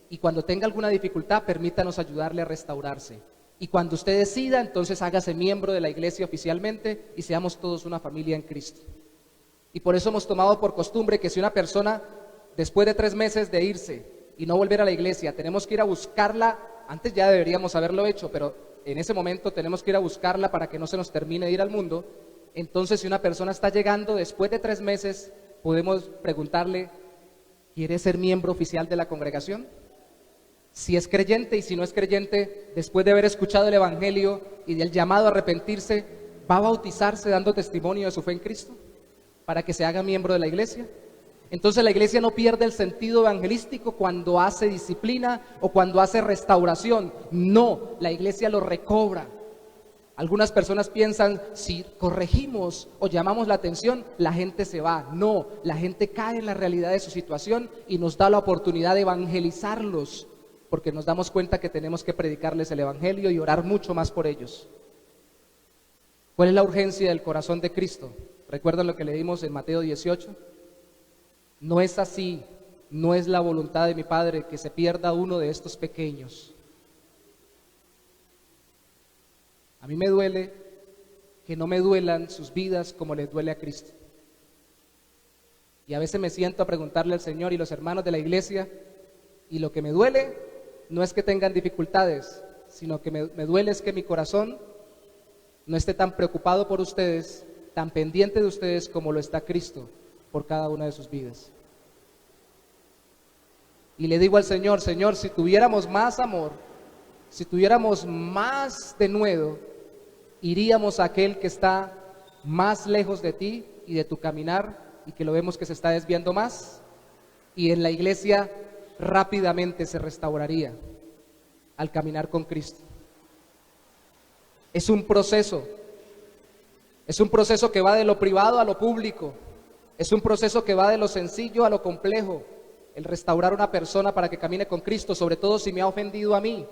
y cuando tenga alguna dificultad, permítanos ayudarle a restaurarse. Y cuando usted decida, entonces hágase miembro de la iglesia oficialmente y seamos todos una familia en Cristo. Y por eso hemos tomado por costumbre que si una persona, después de 3 meses de irse y no volver a la iglesia, tenemos que ir a buscarla. Antes ya deberíamos haberlo hecho, pero en ese momento tenemos que ir a buscarla para que no se nos termine de ir al mundo. Entonces, si una persona está llegando después de 3 meses, podemos preguntarle, ¿quiere ser miembro oficial de la congregación? Si es creyente, y si no es creyente, después de haber escuchado el evangelio y del llamado a arrepentirse, ¿va a bautizarse dando testimonio de su fe en Cristo para que se haga miembro de la iglesia? Entonces la iglesia no pierde el sentido evangelístico cuando hace disciplina o cuando hace restauración. No, la iglesia lo recobra. Algunas personas piensan, si corregimos o llamamos la atención, la gente se va. No, la gente cae en la realidad de su situación y nos da la oportunidad de evangelizarlos, porque nos damos cuenta que tenemos que predicarles el evangelio y orar mucho más por ellos. ¿Cuál es la urgencia del corazón de Cristo? ¿Recuerdan lo que leímos en Mateo 18? No es así, no es la voluntad de mi Padre que se pierda uno de estos pequeños. A mí me duele que no me duelan sus vidas como les duele a Cristo. Y a veces me siento a preguntarle al Señor y los hermanos de la iglesia, y lo que me duele no es que tengan dificultades, sino que me duele es que mi corazón no esté tan preocupado por ustedes, tan pendiente de ustedes como lo está Cristo por cada una de sus vidas. Y le digo al Señor, Señor, si tuviéramos más amor, si tuviéramos más denuedo, iríamos a aquel que está más lejos de ti y de tu caminar, y que lo vemos que se está desviando más, y en la iglesia rápidamente se restauraría al caminar con Cristo. Es un proceso que va de lo privado a lo público, es un proceso que va de lo sencillo a lo complejo, el restaurar a una persona para que camine con Cristo, sobre todo si me ha ofendido a mí.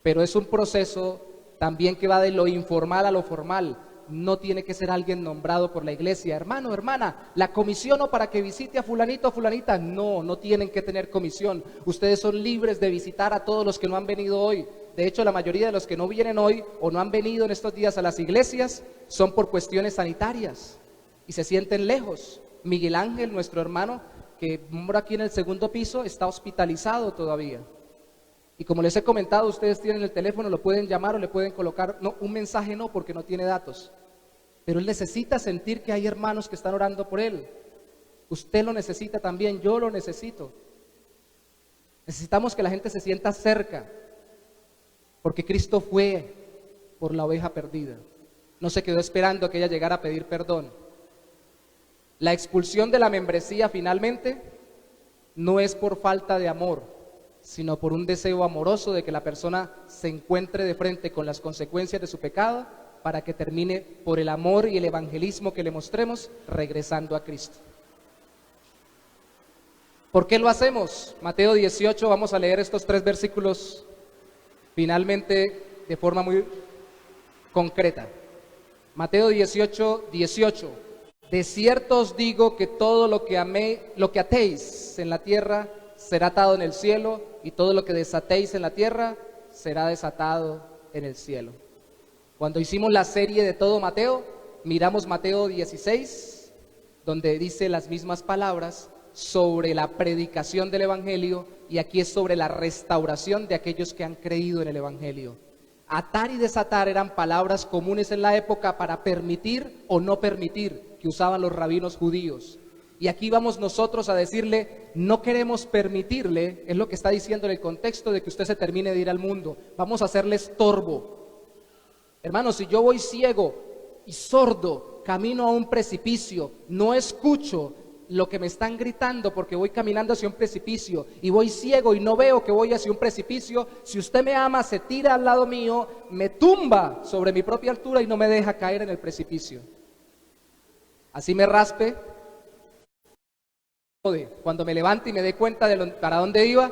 Pero es un proceso también que va de lo informal a lo formal. No tiene que ser alguien nombrado por la iglesia. Hermano, hermana, la comisiono para que visite a fulanito o fulanita. No tienen que tener comisión. Ustedes son libres de visitar a todos los que no han venido hoy. De hecho, la mayoría de los que no vienen hoy o no han venido en estos días a las iglesias son por cuestiones sanitarias y se sienten lejos. Miguel Ángel, nuestro hermano, que mora aquí en el segundo piso, está hospitalizado todavía. Y como les he comentado, ustedes tienen el teléfono, lo pueden llamar o le pueden colocar, no, un mensaje no, porque no tiene datos. Pero él necesita sentir que hay hermanos que están orando por él. Usted lo necesita también, yo lo necesito. Necesitamos que la gente se sienta cerca, porque Cristo fue por la oveja perdida. No se quedó esperando a que ella llegara a pedir perdón. La expulsión de la membresía finalmente no es por falta de amor, sino por un deseo amoroso de que la persona se encuentre de frente con las consecuencias de su pecado para que termine por el amor y el evangelismo que le mostremos regresando a Cristo. ¿Por qué lo hacemos? Mateo 18, vamos a leer estos 3 versículos finalmente de forma muy concreta. Mateo 18, 18. De cierto os digo que todo lo que atéis en la tierra será atado en el cielo, y todo lo que desatéis en la tierra será desatado en el cielo. Cuando hicimos la serie de todo Mateo, miramos Mateo 16, donde dice las mismas palabras sobre la predicación del evangelio, y aquí es sobre la restauración de aquellos que han creído en el evangelio. Atar y desatar eran palabras comunes en la época para permitir o no permitir, que usaban los rabinos judíos. Y aquí vamos nosotros a decirle, no queremos permitirle, es lo que está diciendo en el contexto de que usted se termine de ir al mundo, vamos a hacerle estorbo. Hermanos, si yo voy ciego y sordo, camino a un precipicio, no escucho lo que me están gritando porque voy caminando hacia un precipicio, y voy ciego y no veo que voy hacia un precipicio, si usted me ama, se tira al lado mío, me tumba sobre mi propia altura y no me deja caer en el precipicio. Así me raspe, cuando me levante y me dé cuenta de para dónde iba,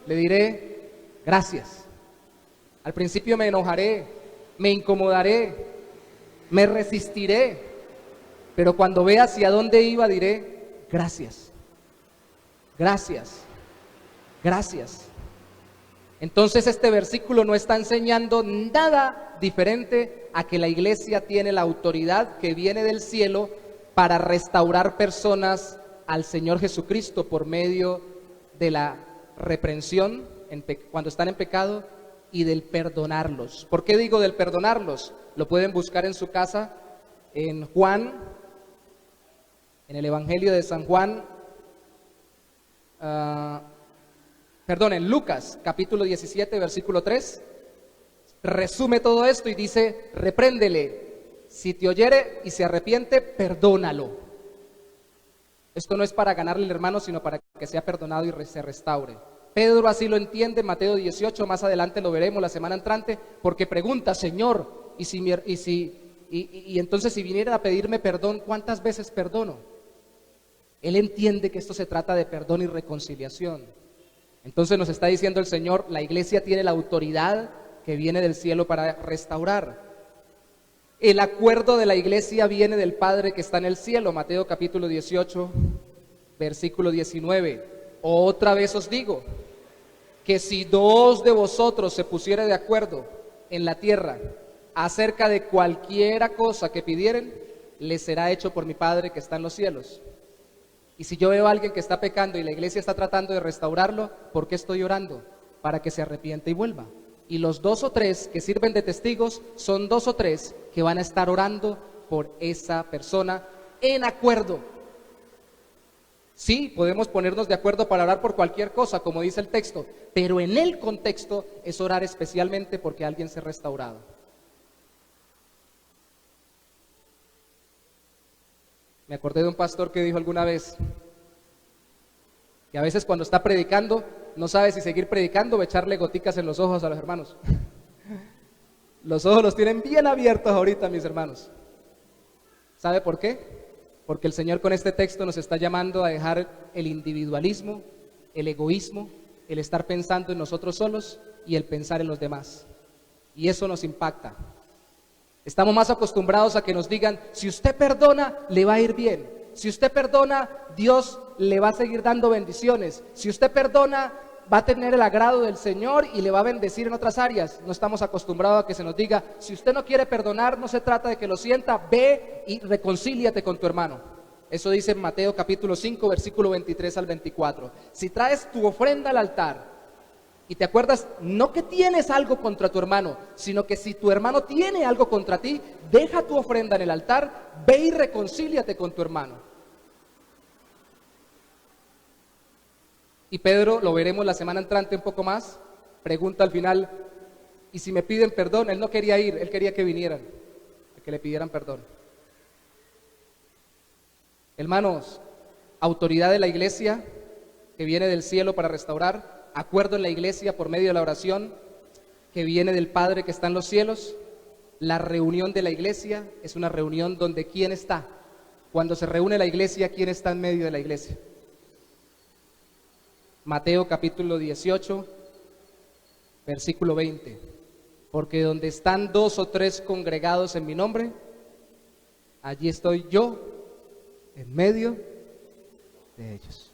le diré gracias. Al principio me enojaré, me incomodaré, me resistiré, pero cuando vea hacia dónde iba diré gracias, gracias, gracias. Entonces este versículo no está enseñando nada diferente a que la iglesia tiene la autoridad que viene del cielo para restaurar personas al Señor Jesucristo por medio de la reprensión cuando están en pecado y del perdonarlos. ¿Por qué digo del perdonarlos? Lo pueden buscar en su casa en Juan, en el Evangelio de San Juan, en Lucas, capítulo 17, versículo 3, resume todo esto y dice, repréndele, si te oyere y se arrepiente, perdónalo. Esto no es para ganarle al hermano, sino para que sea perdonado y se restaure. Pedro así lo entiende en Mateo 18, más adelante lo veremos la semana entrante, porque pregunta, Señor, y entonces si vinieran a pedirme perdón, ¿cuántas veces perdono? Él entiende que esto se trata de perdón y reconciliación. Entonces nos está diciendo el Señor, la iglesia tiene la autoridad que viene del cielo para restaurar. El acuerdo de la iglesia viene del Padre que está en el cielo, Mateo capítulo 18, versículo 19. Otra vez os digo, que si 2 de vosotros se pusiere de acuerdo en la tierra acerca de cualquiera cosa que pidieren, les será hecho por mi Padre que está en los cielos. Y si yo veo a alguien que está pecando y la iglesia está tratando de restaurarlo, ¿por qué estoy orando? Para que se arrepienta y vuelva. Y los 2 o 3 que sirven de testigos son 2 o 3 que van a estar orando por esa persona en acuerdo. Sí, podemos ponernos de acuerdo para orar por cualquier cosa, como dice el texto, pero en el contexto es orar especialmente porque alguien se ha restaurado. Me acordé de un pastor que dijo alguna vez que a veces cuando está predicando no sabe si seguir predicando o echarle goticas en los ojos a los hermanos. Los ojos los tienen bien abiertos ahorita, mis hermanos. ¿Sabe por qué? Porque el Señor con este texto nos está llamando a dejar el individualismo, el egoísmo, el estar pensando en nosotros solos y el pensar en los demás. Y eso nos impacta. Estamos más acostumbrados a que nos digan, si usted perdona, le va a ir bien. Si usted perdona, Dios le va a seguir dando bendiciones. Si usted perdona, va a tener el agrado del Señor y le va a bendecir en otras áreas. No estamos acostumbrados a que se nos diga, si usted no quiere perdonar, no se trata de que lo sienta, ve y reconcíliate con tu hermano. Eso dice en Mateo capítulo 5, versículo 23 al 24. Si traes tu ofrenda al altar y te acuerdas, no que tienes algo contra tu hermano, sino que si tu hermano tiene algo contra ti, deja tu ofrenda en el altar, ve y reconcíliate con tu hermano. Y Pedro, lo veremos la semana entrante un poco más, pregunta al final, y si me piden perdón, él no quería ir, él quería que vinieran, que le pidieran perdón. Hermanos, autoridad de la iglesia que viene del cielo para restaurar, acuerdo en la iglesia por medio de la oración que viene del Padre que está en los cielos. La reunión de la iglesia es una reunión donde ¿quién está? Cuando se reúne la iglesia, ¿quién está en medio de la iglesia? Mateo capítulo 18, versículo 20. Porque donde están 2 o 3 congregados en mi nombre, allí estoy yo en medio de ellos.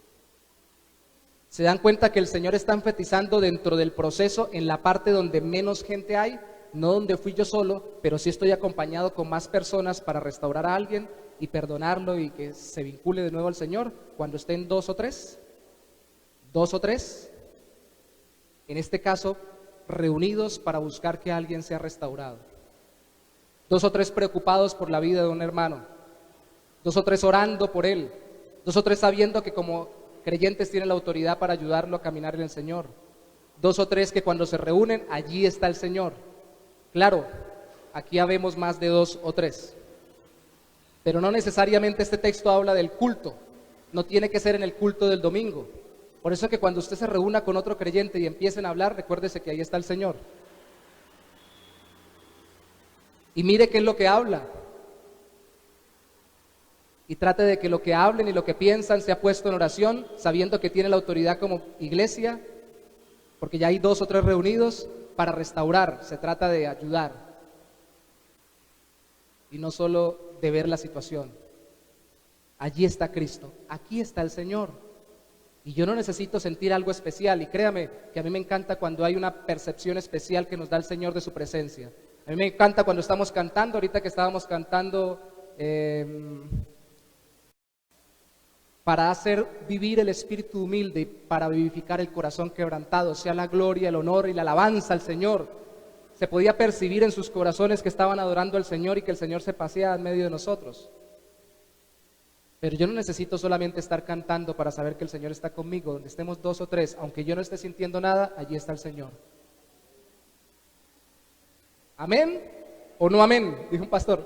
¿Se dan cuenta que el Señor está enfatizando dentro del proceso en la parte donde menos gente hay? No donde fui yo solo, pero sí estoy acompañado con más personas para restaurar a alguien y perdonarlo y que se vincule de nuevo al Señor cuando estén 2 o 3. 2 o 3, en este caso, reunidos para buscar que alguien sea restaurado. 2 o 3 preocupados por la vida de un hermano. 2 o 3 orando por él. 2 o 3 sabiendo que como creyentes tienen la autoridad para ayudarlo a caminar en el Señor. 2 o 3 que cuando se reúnen, allí está el Señor. Claro, aquí habemos más de 2 o 3. Pero no necesariamente este texto habla del culto. No tiene que ser en el culto del domingo. Por eso que cuando usted se reúna con otro creyente y empiecen a hablar, recuérdese que ahí está el Señor. Y mire qué es lo que habla. Y trate de que lo que hablen y lo que piensan sea puesto en oración, sabiendo que tiene la autoridad como iglesia, porque ya hay 2 o 3 reunidos para restaurar. Se trata de ayudar y no solo de ver la situación. Allí está Cristo, aquí está el Señor. Y yo no necesito sentir algo especial, y créame que a mí me encanta cuando hay una percepción especial que nos da el Señor de su presencia. A mí me encanta cuando estamos cantando, ahorita que estábamos cantando, para hacer vivir el espíritu humilde y para vivificar el corazón quebrantado, sea la gloria, el honor y la alabanza al Señor. Se podía percibir en sus corazones que estaban adorando al Señor y que el Señor se paseaba en medio de nosotros. Pero yo no necesito solamente estar cantando para saber que el Señor está conmigo. Donde estemos 2 o 3, aunque yo no esté sintiendo nada, allí está el Señor. ¿Amén o no amén? Dijo un pastor.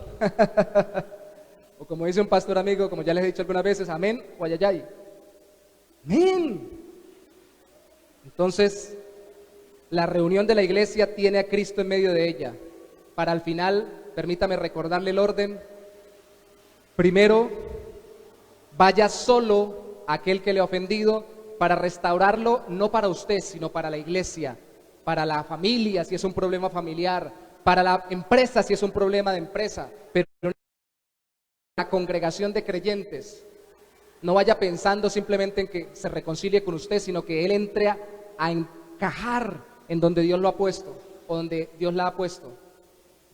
O como dice un pastor amigo, como ya les he dicho algunas veces, amén o ayayay. Amén. Entonces, la reunión de la iglesia tiene a Cristo en medio de ella. Para al final, permítame recordarle el orden. Primero, vaya solo aquel que le ha ofendido para restaurarlo, no para usted, sino para la iglesia, para la familia, si es un problema familiar, para la empresa, si es un problema de empresa, pero la congregación de creyentes. No vaya pensando simplemente en que se reconcilie con usted, sino que él entre a encajar en donde Dios lo ha puesto, o donde Dios la ha puesto.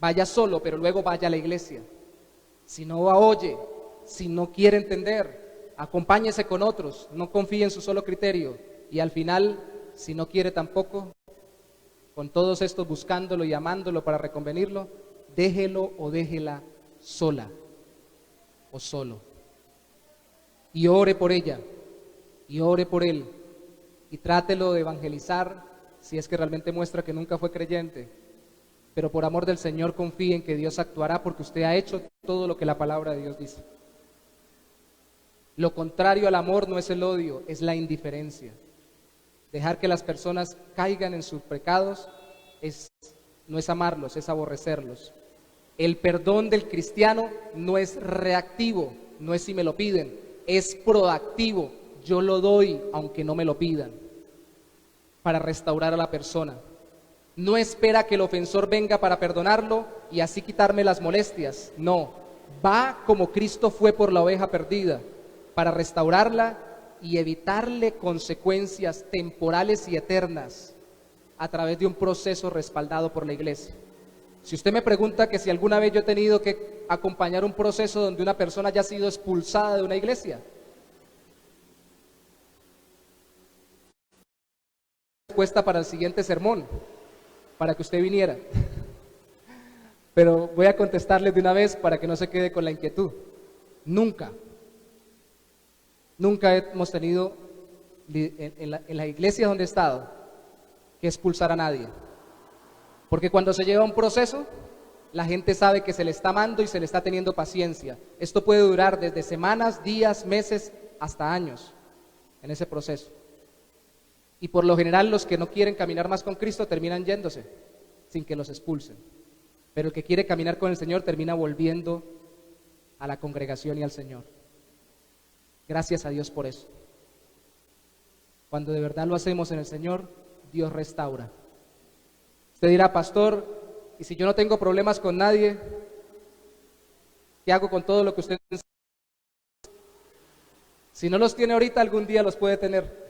Vaya solo, pero luego vaya a la iglesia. Si no oye, si no quiere entender, acompáñese con otros, no confíe en su solo criterio. Y al final, si no quiere tampoco, con todos estos buscándolo y amándolo para reconvenirlo, déjelo o déjela sola o solo. Y ore por ella, y ore por él, y trátelo de evangelizar si es que realmente muestra que nunca fue creyente. Pero por amor del Señor confíe en que Dios actuará porque usted ha hecho todo lo que la palabra de Dios dice. Lo contrario al amor no es el odio, es la indiferencia. Dejar que las personas caigan en sus pecados no es amarlos, es aborrecerlos. El perdón del cristiano no es reactivo, no es si me lo piden, es proactivo. Yo lo doy aunque no me lo pidan, para restaurar a la persona. No espera que el ofensor venga para perdonarlo y así quitarme las molestias. No, va como Cristo fue por la oveja perdida, para restaurarla y evitarle consecuencias temporales y eternas a través de un proceso respaldado por la iglesia. Si usted me pregunta que si alguna vez yo he tenido que acompañar un proceso donde una persona haya sido expulsada de una iglesia, respuesta para el siguiente sermón, para que usted viniera. Pero voy a contestarles de una vez para que no se quede con la inquietud. Nunca hemos tenido en la iglesia donde he estado que expulsar a nadie. Porque cuando se lleva un proceso, la gente sabe que se le está amando y se le está teniendo paciencia. Esto puede durar desde semanas, días, meses, hasta años en ese proceso. Y por lo general los que no quieren caminar más con Cristo terminan yéndose sin que los expulsen. Pero el que quiere caminar con el Señor termina volviendo a la congregación y al Señor. Gracias a Dios por eso. Cuando de verdad lo hacemos en el Señor, Dios restaura. Usted dirá, pastor, y si yo no tengo problemas con nadie, ¿qué hago con todo lo que usted enseña? Si no los tiene ahorita, algún día los puede tener.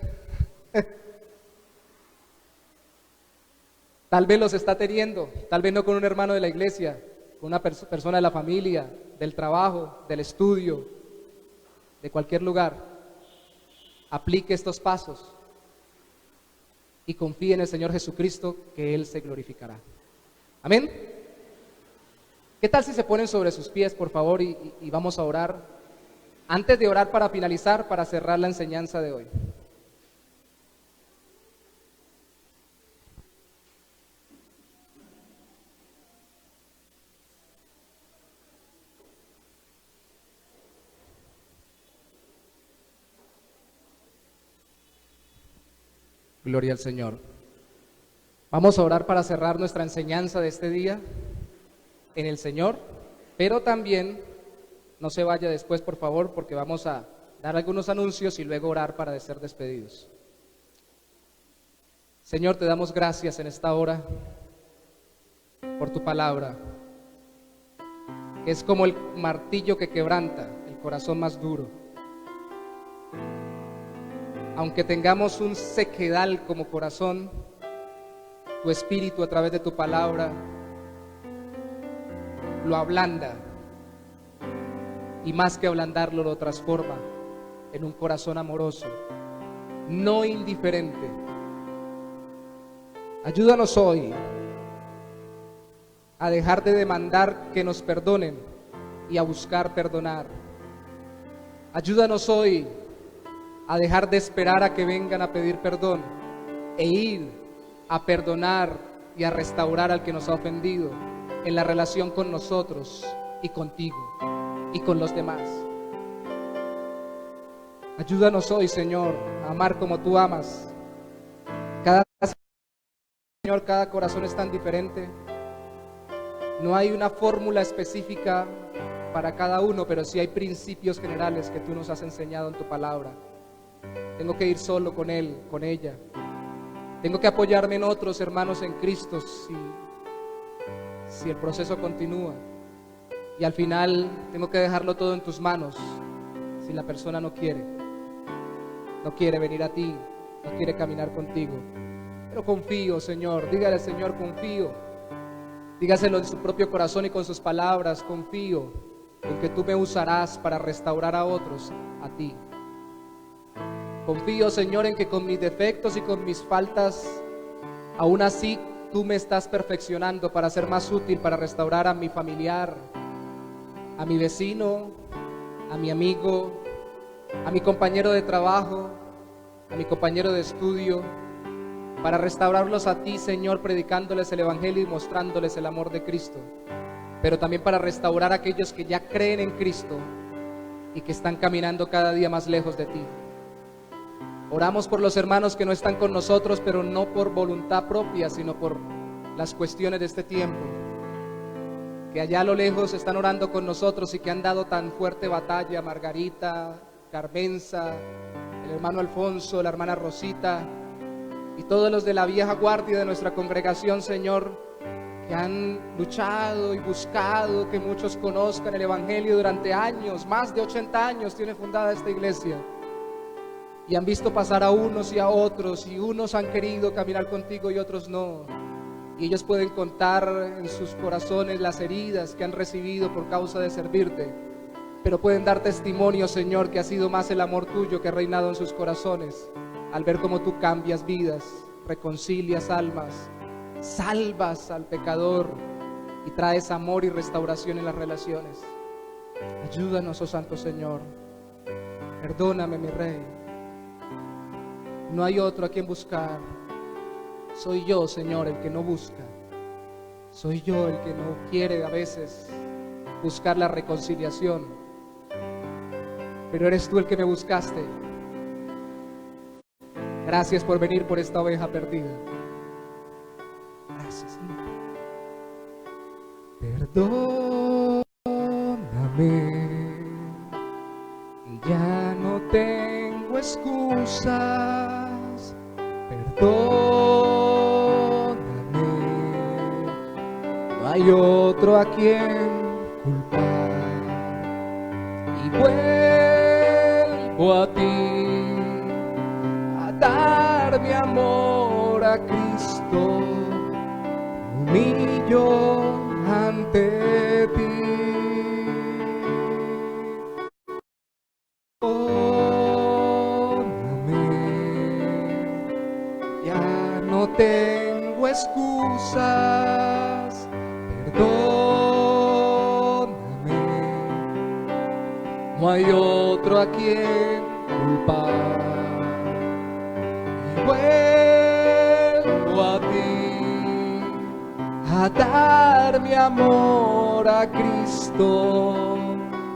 Tal vez los está teniendo, tal vez no con un hermano de la iglesia, con una persona de la familia, del trabajo, del estudio, de cualquier lugar. Aplique estos pasos y confíe en el Señor Jesucristo, que Él se glorificará. Amén. ¿Qué tal si se ponen sobre sus pies, por favor, y vamos a orar? Antes de orar para finalizar, para cerrar la enseñanza de hoy. Gloria al Señor. Vamos a orar para cerrar nuestra enseñanza de este día en el Señor, pero también no se vaya después, por favor, porque vamos a dar algunos anuncios y luego orar para ser despedidos. Señor, te damos gracias en esta hora por tu palabra, que es como el martillo que quebranta el corazón más duro. Aunque tengamos un sequedal como corazón, tu Espíritu a través de tu palabra lo ablanda, y más que ablandarlo lo transforma en un corazón amoroso, no indiferente. Ayúdanos hoy a dejar de demandar que nos perdonen y a buscar perdonar. Ayúdanos hoy a dejar de esperar a que vengan a pedir perdón e ir a perdonar y a restaurar al que nos ha ofendido en la relación con nosotros y contigo y con los demás. Ayúdanos hoy, Señor, a amar como tú amas. Señor, cada corazón es tan diferente. No hay una fórmula específica para cada uno, pero sí hay principios generales que tú nos has enseñado en tu palabra. Tengo que ir solo con él, con ella. Tengo que apoyarme en otros hermanos en Cristo si el proceso continúa. Y al final tengo que dejarlo todo en tus manos si la persona no quiere venir a ti, no quiere caminar contigo. Pero confío, Señor, dígale al Señor, confío. Dígaselo en su propio corazón y con sus palabras, confío en que tú me usarás para restaurar a otros a ti. Confío, Señor, en que con mis defectos y con mis faltas, aún así tú me estás perfeccionando para ser más útil, para restaurar a mi familiar, a mi vecino, a mi amigo, a mi compañero de trabajo, a mi compañero de estudio, para restaurarlos a ti, Señor, predicándoles el Evangelio y mostrándoles el amor de Cristo, pero también para restaurar a aquellos que ya creen en Cristo y que están caminando cada día más lejos de ti. Oramos por los hermanos que no están con nosotros, pero no por voluntad propia, sino por las cuestiones de este tiempo, que allá a lo lejos están orando con nosotros y que han dado tan fuerte batalla. Margarita, Carmenza, el hermano Alfonso, la hermana Rosita y todos los de la vieja guardia de nuestra congregación, Señor, que han luchado y buscado que muchos conozcan el Evangelio durante años. Más de 80 años tiene fundada esta iglesia. y han visto pasar a unos y a otros, y unos han querido caminar contigo y otros no. Y ellos pueden contar en sus corazones las heridas que han recibido por causa de servirte, pero pueden dar testimonio, Señor, que ha sido más el amor tuyo que ha reinado en sus corazones, al ver cómo tú cambias vidas, reconcilias almas, salvas al pecador y traes amor y restauración en las relaciones. Ayúdanos, oh Santo Señor. Perdóname, mi Rey. No hay otro a quien buscar. Soy yo, Señor, el que no busca. Soy yo el que no quiere a veces buscar la reconciliación. Pero eres tú el que me buscaste. Gracias por venir por esta oveja perdida. Gracias, Señor. Perdóname. Ya no tengo excusas. Perdóname. No hay otro a quien culpar. Y vuelvo a ti a dar mi amor a Cristo. Me humillo ante ti. Ya no tengo excusas, perdóname. No hay otro a quien culpar. Y vuelvo a ti a dar mi amor a Cristo.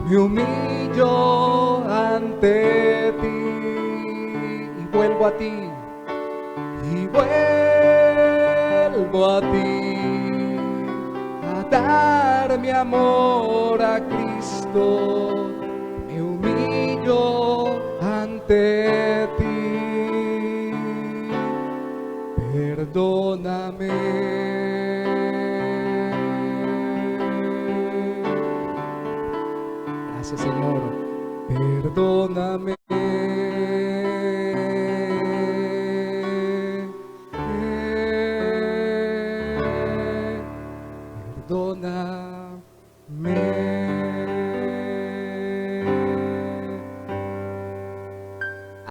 Me humillo ante ti y vuelvo a ti. Y vuelvo a ti a dar mi amor a Cristo. Me humillo ante ti. Perdóname. Gracias, Señor. Perdóname. Perdóname.